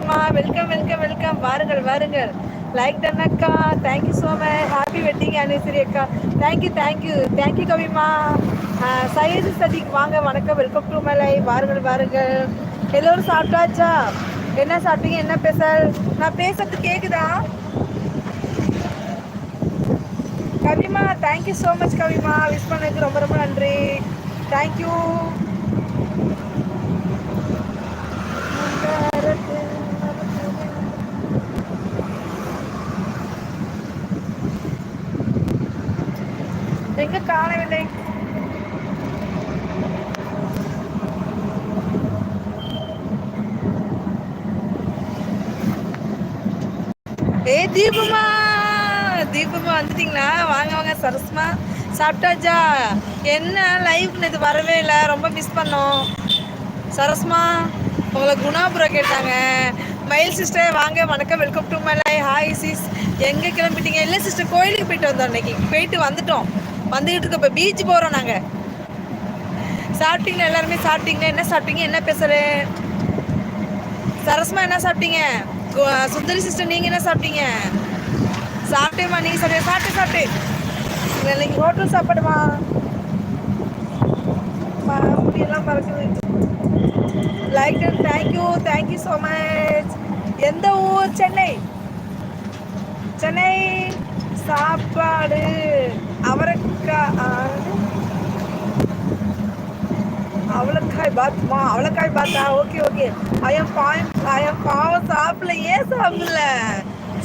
கவிமா, welcome welcome welcome. வாருங்கள் வாருங்கள். Like done அக்கா, thank you so much. Happy wedding anniversary அக்கா. Thank you thank you thank you கவிமா. Syed Sadiq வாங்க, வணக்கம், வெல்கம் டு மை லைவ். வாருங்கள் வாருங்கள். எல்லோரும் சாப்பிட்டாச்சா? என்ன சாப்பிட்டீங்க? என்ன பேசல்? நான் பேசுறது கேக்குதா? கவிமா, தேங்க்யூ ஸோ மச் கவிமா. விஷ் பண்ணதுக்கு ரொம்ப ரொம்ப நன்றி. தேங்க்யூ. எங்க காணவில்லை? தீபமா, தீபமா வந்துட்டீங்களா? வாங்க வாங்க. சரஸ்மா சாப்பிட்டாச்சா? என்ன லைவ்னு இது வரவே இல்லை, ரொம்ப மிஸ் பண்ணோம். சரஸ்மா உங்களை குணாபுரம் கேட்டாங்க. மயில் சிஸ்டர் வாங்க, வணக்கம், welcome to my live. Hi sis, எங்கே கிளம்பிட்டீங்க? இல்லை சிஸ்டர், கோயிலுக்கு போயிட்டு வந்தோம். இன்னைக்கு போயிட்டு வந்துட்டோம், வந்துக்கிட்டு இருக்க. இப்போ பீச் போகிறோம் நாங்கள். சாப்பிட்டீங்களா? எல்லாருமே சாப்பிட்டீங்களா? என்ன சாப்பிட்டீங்க? என்ன பேசுகிறேன்? சரஸ்மா என்ன சாப்பிட்டீங்க? சுந்தரி சிஸ்டர் நீங்கள் என்ன சாப்பிட்டீங்க? சாப்பிட்டேம்மா. நீங்கள் சாப்பிட்டேன் சாப்பிட்டு சாப்பிட்டு இன்னைக்கு ஹோட்டல் சாப்பாடுமா? அப்படியெல்லாம் மறக்குது. Like thank you thank you so much. எந்த ஊர்? சென்னை. சென்னை. சாப்பாடு அவலக்காய் பாத்மா. அவலக்காய் பாத்தா? Okay okay. ஐயம் பாவம் சாப்பிடல. ஏன் சாப்பிடல?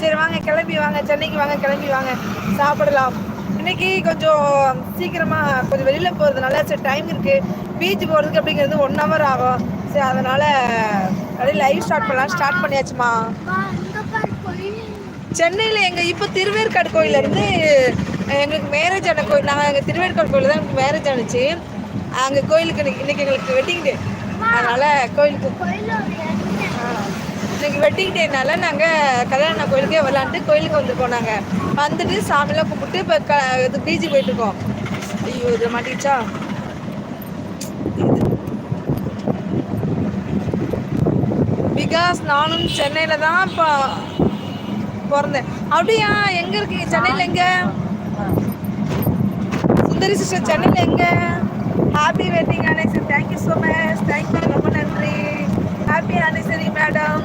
சரி வாங்க, கிளம்பி வாங்க, சென்னைக்கு வாங்க, கிளம்பி வாங்க, சாப்பிடலாம். இன்னைக்கு கொஞ்சம் சீக்கிரமா கொஞ்சம் வெளியில போறதுனால சரி டைம் இருக்கு. பீச் போறதுக்கு அப்படிங்கிறது 1 hour ஆகும். சரி அதனால அப்படியே லைவ் ஸ்டார்ட் பண்ணலாம். ஸ்டார்ட் பண்ணியாச்சுமா. சென்னையில் எங்கள் இப்போ திருவேற்காடு கோயில இருந்து எங்களுக்கு மேரேஜ் ஆன கோயில். நாங்கள் எங்கள் திருவேற்காடு கோயிலில் தான் எங்களுக்கு மேரேஜ் ஆனிச்சு. அங்கே கோயிலுக்கு இன்னைக்கு எங்களுக்கு வெட்டிங் டே. அதனால் கோயிலுக்கு இன்னைக்கு வெட்டிங் டேனால நாங்கள் கல்யாண கோயிலுக்கே விளாண்டு கோயிலுக்கு வந்துருக்கோம். நாங்கள் வந்துட்டு சாமியெல்லாம் கும்பிட்டு இப்போ இது பீச்சுக்கு போயிட்டுருக்கோம். ஐயோ இதில் மாட்டிச்சா? பிகாஸ் நானும் சென்னையில் தான் இப்போ பிறந்தேன். அப்படியா? எங்கே இருக்கீங்க? சென்னையில் எங்கே? சுந்தரி சிஸ்டர் சென்னையில் எங்கே? Happy wedding anniversary. Thank you so much. Thank you, ரொம்ப நன்றி. Happy anniversary madam.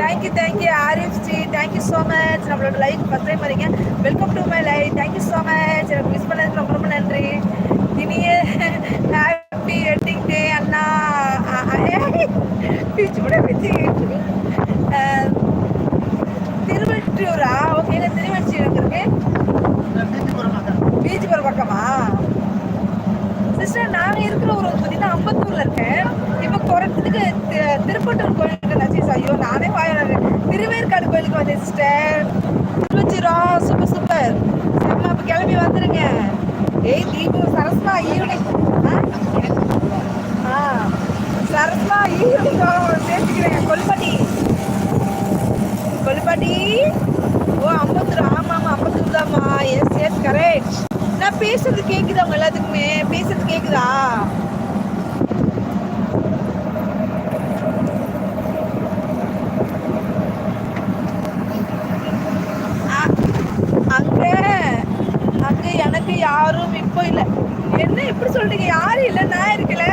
Thank you thank you. Arifji thank you so much. நம்மளோட லைஃப் ஃபஸ்ட் டைம் வரீங்க, welcome to my life. Thank you so much. எனக்கு மிஸ் பண்ணதுக்கு ரொம்ப ரொம்ப நன்றி. இனிய ஹாப்பி வெட்டிங் டே அண்ணா. பிச்சு கூட பிச்சு. திருவெற்றியூரா? ஓகே. திருவெற்றியூர் எங்க இருக்கு? பீச் போகிற பக்கமா? சிஸ்டர் நாங்கள் இருக்கிற ஊர் வந்து பார்த்தீங்கன்னா அம்பத்தூரில் இருக்கேன். இப்போ குறைச்சதுக்கு திருப்பட்டூர் கோயிலுக்கு நான் ஐயோ நானே வாயில திருவேற்காடு கோயிலுக்கு வந்தேன் சிஸ்டர். திருவெற்றியூரா? Super super. சரிம்மா, இப்போ கிளம்பி வந்துடுங்க. தீபு சரஸ்மா ஈவினிங். சரஸ்மா ஈவினிங் சேர்த்துக்கிறேன். கொல்லுப்பாட்டி. ஓ அம்பத்தூர். ஆமாம் அம்பத்தூர் தான்மா. Yes yes correct. நான் பேசுறது கேக்குதா? உங்க எல்லாத்துக்குமே பேசுறது கேக்குதா? அங்க எனக்கு யாரும் இப்போ இல்லை. என்ன இப்படி சொல்றீங்க? யாரும் இல்லை, நான் இருக்கல.